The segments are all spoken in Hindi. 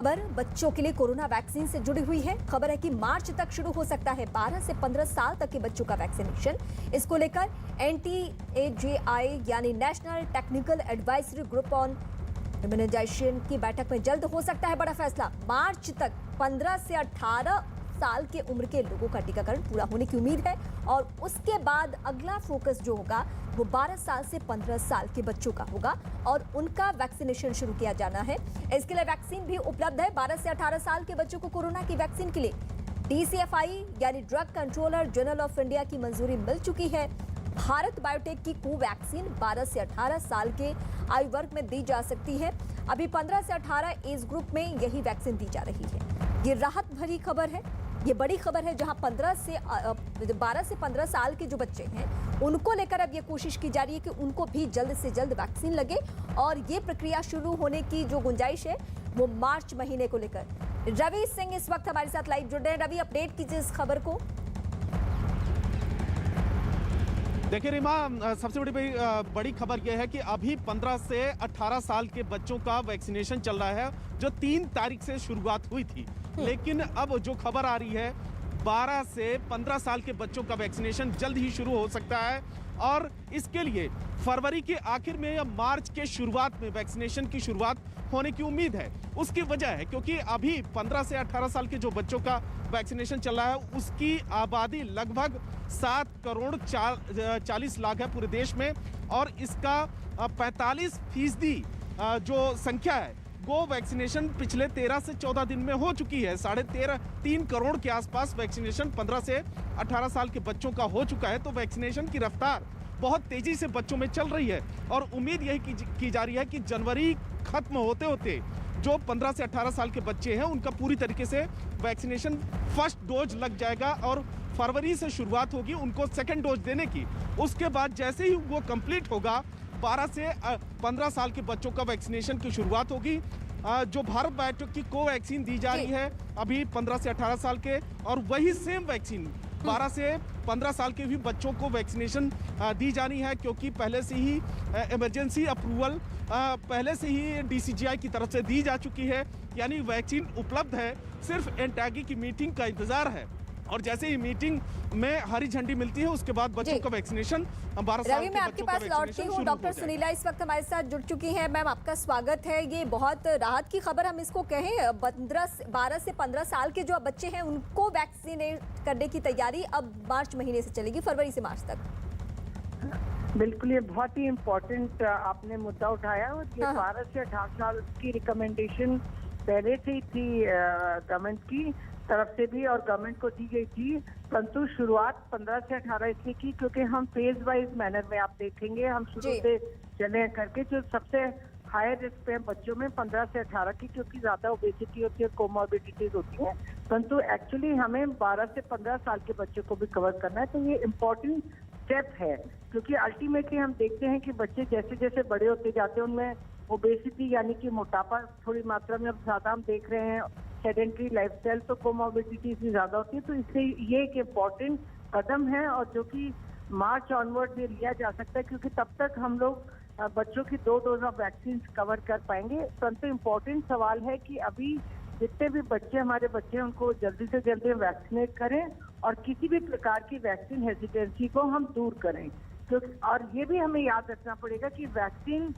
खबर बच्चों के लिए कोरोना वैक्सीन से जुड़ी हुई है। खबर है कि मार्च तक शुरू हो सकता है 12 से 15 साल तक के बच्चों का वैक्सीनेशन। इसको लेकर NTAJI यानी national technical advisory group on immunization की बैठक में जल्द हो सकता है बड़ा फैसला। मार्च तक 15 से 18 साल के उम्र के लोगों का टीकाकरण पूरा होने की उम्मीद है और उसके बाद अगला फोकस जो होगा वो 12 साल से 15 साल के बच्चों का होगा और उनका वैक्सीनेशन शुरू किया जाना है। इसके लिए वैक्सीन भी उपलब्ध है। 12 से 18 साल के बच्चों को कोरोना की वैक्सीन के लिए DCFI यानी drug controller general of India की मंजूरी मिल चुकी है। भारत बायोटेक की कोवैक्सीन 12 से 18 साल के आयु वर्ग में दी जा सकती है। अभी 15 से 18 एज ग्रुप में यही वैक्सीन दी जा रही है। ये राहत भरी खबर है, ये बड़ी खबर है, जहां 12 से 15 साल के जो बच्चे हैं उनको लेकर अब ये कोशिश की जा रही है कि उनको भी जल्द से जल्द वैक्सीन लगे और ये प्रक्रिया शुरू होने की जो गुंजाइश है वो मार्च महीने को लेकर। रवि सिंह इस वक्त हमारे साथ लाइव जुड़ रहे हैं। रवि, अपडेट कीजिए इस खबर को। देखिए रीमा, सबसे बड़ी खबर यह है कि अभी 15 से 18 साल के बच्चों का वैक्सीनेशन चल रहा है, जो 3 तारीख से शुरुआत हुई थी। लेकिन अब जो खबर आ रही है 12 से 15 साल के बच्चों का वैक्सीनेशन जल्द ही शुरू हो सकता है और इसके लिए फरवरी के आखिर में या मार्च के शुरुआत में वैक्सीनेशन की शुरुआत होने की उम्मीद है। उसकी वजह है क्योंकि अभी 15 से 18 साल के जो बच्चों का वैक्सीनेशन चल रहा है उसकी आबादी लगभग 7 करोड़ 40 लाख है पूरे देश में और इसका 45% जो संख्या है वो वैक्सीनेशन पिछले 13 से 14 दिन में हो चुकी है। 3.5 करोड़ के आसपास वैक्सीनेशन 15 से 18 साल के बच्चों का हो चुका है। तो वैक्सीनेशन की रफ्तार बहुत तेजी से बच्चों में चल रही है और उम्मीद यही की जा रही है कि जनवरी खत्म होते होते जो 15 से 18 साल के बच्चे हैं उनका पूरी तरीके से वैक्सीनेशन फर्स्ट डोज लग जाएगा और फरवरी से शुरुआत होगी उनको सेकेंड डोज देने की। उसके बाद जैसे ही वो कंप्लीट होगा 12 से 15 साल के बच्चों का वैक्सीनेशन की शुरुआत होगी। जो भारत बायोटेक की कोवैक्सीन दी जा रही है अभी 15 से 18 साल के और वही सेम वैक्सीन 12 से 15 साल के भी बच्चों को वैक्सीनेशन दी जानी है क्योंकि पहले से ही इमरजेंसी अप्रूवल पहले से ही DCGI की तरफ से दी जा चुकी है, यानी वैक्सीन उपलब्ध है। सिर्फ एनटीए की मीटिंग का इंतजार है और जैसे ही मीटिंग में हरी झंडी मिलती है उसके बाद बच्चों का वैक्सीनेशन 12 साल के मैं आपके पास लौटती हूँ। डॉक्टर सुनीला इस वक्त हमारे साथ जुड़ चुकी हैं। मैम, आपका स्वागत है। ये बहुत राहत की खबर हम इसको कहें। 12 से 15 साल के जो बच्चे हैं उनको वैक्सीनेट करने की तैयारी अब मार्च महीने से चलेगी, फरवरी से मार्च तक। बिल्कुल, ये बहुत ही इम्पोर्टेंट आपने मुद्दा उठाया और ये 12 से 18 साल की रिकमेंडेशन पहले से ही थी गवर्नमेंट की तरफ से भी और गवर्नमेंट को दी गई थी, परंतु शुरुआत 15 से 18 इसलिए की क्योंकि हम फेज वाइज मैनर में आप देखेंगे हम शुरू से चले करके जो सबसे हाई रिस्क पे बच्चों में 15 से 18 की क्योंकि ज्यादा ओबेसिटी होती है, कोमॉर्बिडिटीज होती है, परंतु एक्चुअली हमें 12 से 15 साल के बच्चों को भी कवर करना है। तो ये इम्पोर्टेंट स्टेप है क्योंकि अल्टीमेटली हम देखते हैं कि बच्चे जैसे जैसे बड़े होते जाते हैं उनमें ओबेसिटी यानी कि मोटापा थोड़ी मात्रा में अब ज्यादा हम देख रहे हैं, सेडेंट्री लाइफस्टाइल तो कोमॉर्बिडिटीज भी ज्यादा होती है। तो इससे ये एक इम्पोर्टेंट कदम है और जो कि मार्च ऑनवर्ड में लिया जा सकता है क्योंकि तब तक हम लोग बच्चों की 2 डोज ऑफ वैक्सीन कवर कर पाएंगे। परंतु इम्पोर्टेंट सवाल है कि अभी जितने भी बच्चे हमारे बच्चे हैं उनको जल्दी से जल्दी वैक्सीनेट करें और किसी भी प्रकार की वैक्सीन हेजिटेंसी को हम दूर करें क्योंकि और ये भी हमें याद रखना पड़ेगा कि वैक्सीन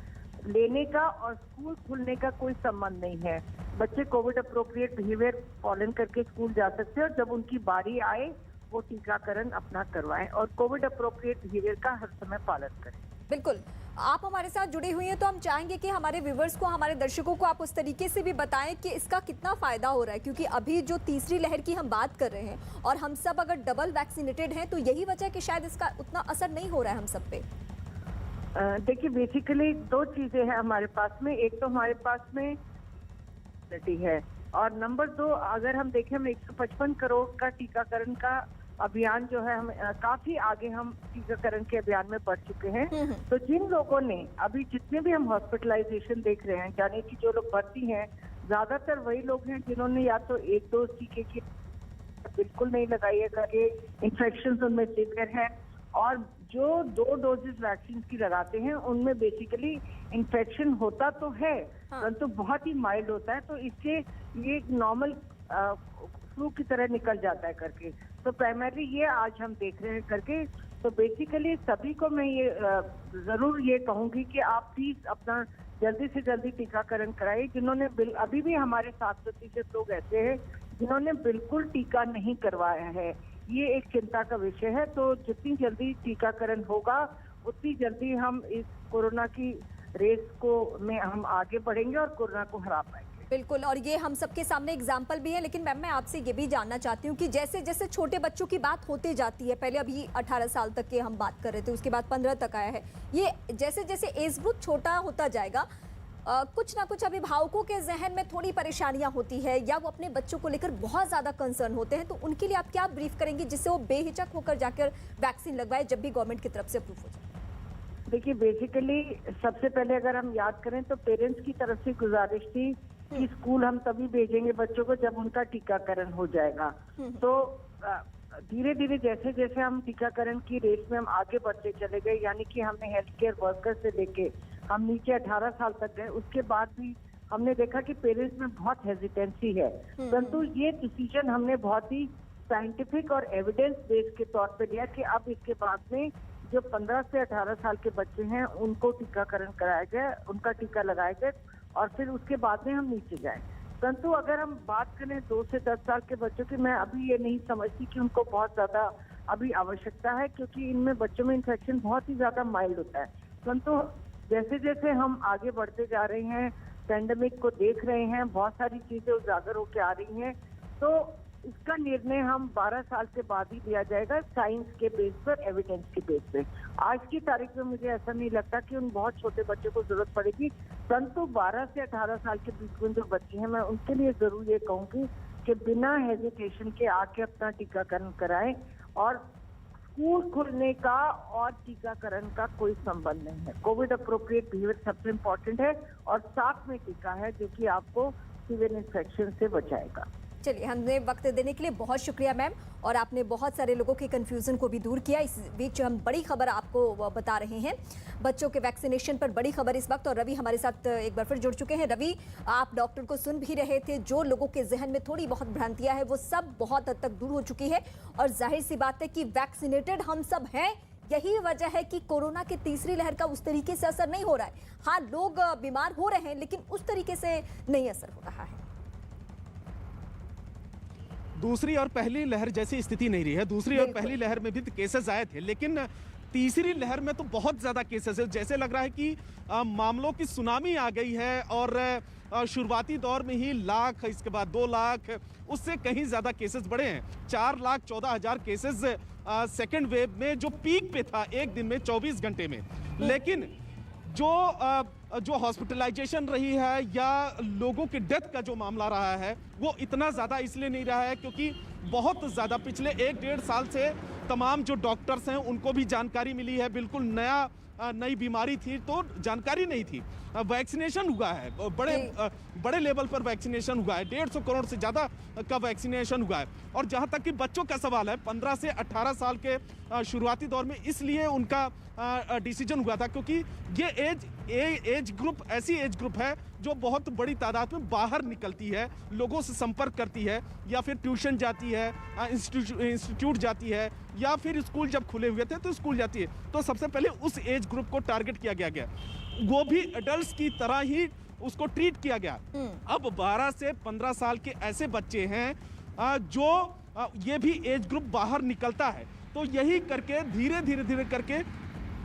लेने का और स्कूल खुलने का कोई संबंध नहीं है। बच्चे कोविड अप्रोप्रिएट बिहेवियर फॉलो करके स्कूल जा सकते हैं और जब उनकी बारी आए वो टीकाकरण अपना करवाएं और कोविड अप्रोप्रिएट बिहेवियर का हर समय पालन करें। बिल्कुल, आप हमारे साथ जुड़ी हुई हैं तो हम चाहेंगे कि हमारे व्यूवर्स को, हमारे दर्शकों को आप उस तरीके से भी बताएं कि इसका कितना फायदा हो रहा है क्योंकि अभी जो तीसरी लहर की हम बात कर रहे हैं और हम सब अगर डबल वैक्सीनेटेड हैं तो यही वजह है कि शायद इसका उतना असर नहीं हो रहा है हम सब पे। देखिए, बेसिकली 2 चीजें हैं हमारे पास में। एक तो हमारे पास में है और नंबर 2 अगर हम देखें हम 155 करोड़ का टीकाकरण का अभियान जो है हम काफी आगे हम टीकाकरण के अभियान में बढ़ चुके हैं। तो जिन लोगों ने अभी जितने भी हम हॉस्पिटलाइजेशन देख रहे हैं यानी कि जो लोग भर्ती हैं ज्यादातर वही लोग हैं जिन्होंने या तो 1 डोज टीके की बिल्कुल नहीं लगाई है करके इन्फेक्शन उनमें सीवियर है और जो 2 डोजेस वैक्सीन की लगाते हैं उनमें बेसिकली इन्फेक्शन होता तो है, परंतु बहुत ही माइल्ड होता है, तो इससे ये एक नॉर्मल फ्लू की तरह निकल जाता है करके। तो प्राइमरी ये आज हम देख रहे हैं करके। तो बेसिकली सभी को मैं ये जरूर ये कहूंगी कि आप प्लीज अपना जल्दी से जल्दी टीकाकरण कराइए। जिन्होंने अभी भी हमारे 7% लोग ऐसे हैं जिन्होंने बिल्कुल टीका नहीं करवाया है, ये एक चिंता का विषय है। तो जितनी जल्दी टीकाकरण होगा उतनी जल्दी हम इस कोरोना की रेस को में हम आगे बढ़ेंगे और कोरोना को हरा पाएंगे। बिल्कुल, और ये हम सबके सामने एग्जाम्पल भी है। लेकिन मैम मैं आपसे ये भी जानना चाहती हूँ कि जैसे जैसे छोटे बच्चों की बात होती जाती है, पहले अभी 18 साल तक के हम बात कर रहे थे, उसके बाद 15 तक आया है, ये जैसे जैसे एज ग्रुप छोटा होता जाएगा कुछ ना कुछ अभिभावकों के जहन में थोड़ी परेशानियां होती है या वो अपने बच्चों को लेकर बहुत ज़्यादा कंसर्न होते हैं, तो उनके लिए आप क्या ब्रीफ करेंगे जिससे वो बेहिचक होकर जाकर वैक्सीन लगवाए जब भी गवर्नमेंट की तरफ से अप्रूव हो जाए? देखिए, बेसिकली सबसे पहले अगर हम याद करें तो पेरेंट्स की तरफ से गुजारिश थी कि स्कूल हम तभी भेजेंगे बच्चों को जब उनका टीकाकरण हो जाएगा। तो धीरे धीरे जैसे जैसे हम टीकाकरण की रेस में हम आगे बढ़ते चले गए, यानी कि हमने हेल्थ केयर वर्कर से लेके हम नीचे 18 साल तक गए, उसके बाद भी हमने देखा कि पेरेंट्स में बहुत हेजिटेंसी है। परंतु ये डिसीजन हमने बहुत ही साइंटिफिक और एविडेंस बेस्ड के तौर पे लिया कि अब इसके बाद में जो 15 से 18 साल के बच्चे हैं उनको टीकाकरण कराया जाए, उनका टीका लगाया जाए और फिर उसके बाद में हम नीचे जाएं। परंतु अगर हम बात करें 2 से 10 साल के बच्चों की, मैं अभी ये नहीं समझती कि उनको बहुत ज्यादा अभी आवश्यकता है, क्योंकि इनमें बच्चों में इन्फेक्शन बहुत ही ज्यादा माइल्ड होता है। परंतु जैसे जैसे हम आगे बढ़ते जा रहे हैं, पैंडेमिक को देख रहे हैं, बहुत सारी चीजें उजागर होकर आ रही हैं, तो इसका निर्णय हम 12 साल के बाद ही लिया जाएगा, साइंस के बेस पर, एविडेंस के बेस पे। आज की तारीख में मुझे ऐसा नहीं लगता कि उन बहुत छोटे बच्चों को जरूरत पड़ेगी, परंतु 12 से 18 साल के बीच में जो बच्चे हैं, मैं उनके लिए जरूर ये कहूंगी कि बिना हेजिटेशन के आके अपना टीकाकरण कराएं। और स्कूल खुलने का और टीकाकरण का कोई संबंध नहीं है। कोविड अप्रोप्रिएट बिहेवियर सबसे इम्पोर्टेंट है और साथ में टीका है जो कि आपको सीवियर इन्फेक्शन से बचाएगा। चलिए, हमने वक्त देने के लिए बहुत शुक्रिया मैम, और आपने बहुत सारे लोगों के कंफ्यूजन को भी दूर किया। इस बीच हम बड़ी खबर आपको बता रहे हैं, बच्चों के वैक्सीनेशन पर बड़ी खबर इस वक्त। और रवि हमारे साथ एक बार फिर जुड़ चुके हैं। रवि, आप डॉक्टर को सुन भी रहे थे, जो लोगों के जहन में थोड़ी बहुत भ्रांतियां हैं वो सब बहुत हद तक दूर हो चुकी है, और जाहिर सी बात है कि वैक्सीनेटेड हम सब हैं। यही वजह है कि कोरोना की तीसरी लहर का उस तरीके से असर नहीं हो रहा है। हाँ, लोग बीमार हो रहे हैं लेकिन उस तरीके से नहीं असर हो रहा है। दूसरी और पहली लहर जैसी स्थिति नहीं रही है। दूसरी और पहली लहर में भी केसेस आए थे, लेकिन तीसरी लहर में तो बहुत ज्यादा केसेस है। जैसे लग रहा है कि मामलों की सुनामी आ गई है, और शुरुआती दौर में ही लाख, इसके बाद 2 लाख, उससे कहीं ज्यादा केसेस बढ़े हैं। 4,14,000 केसेस सेकेंड वेव में जो पीक पे था एक दिन में 24 घंटे में। लेकिन जो हॉस्पिटलाइजेशन रही है या लोगों के डेथ का जो मामला रहा है वो इतना ज़्यादा इसलिए नहीं रहा है क्योंकि बहुत ज़्यादा पिछले 1-1.5 साल से तमाम जो डॉक्टर्स हैं उनको भी जानकारी मिली है। बिल्कुल नई बीमारी थी तो जानकारी नहीं थी। वैक्सीनेशन हुआ है, बड़े लेवल पर वैक्सीनेशन हुआ है, 150 करोड़ से ज़्यादा का वैक्सीनेशन हुआ है। और जहाँ तक कि बच्चों का सवाल है, 15 से 18 साल के शुरुआती दौर में इसलिए उनका डिसीजन हुआ था क्योंकि ये एज ग्रुप ऐसी एज ग्रुप है जो बहुत बड़ी तादाद में बाहर निकलती है, लोगों से संपर्क करती है, या फिर ट्यूशन जाती है, इंस्टीट्यूट जाती है, या फिर स्कूल जब खुले हुए थे तो स्कूल जाती है। तो सबसे पहले उस एज ग्रुप को टारगेट किया गया, वो भी एडल्ट्स की तरह ही उसको ट्रीट किया गया। अब 12 से 15 साल के ऐसे बच्चे हैं जो ये भी एज ग्रुप बाहर निकलता है, तो यही करके धीरे करके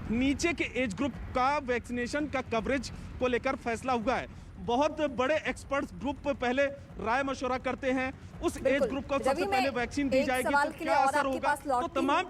नीचे के एज ग्रुप का वैक्सीनेशन का कवरेज को लेकर फैसला हुआ है। बहुत बड़े एक्सपर्ट्स ग्रुप पहले राय मशवरा करते हैं, उस एज ग्रुप को सबसे पहले वैक्सीन दी जाएगी तो क्या असर होगा, तो तमाम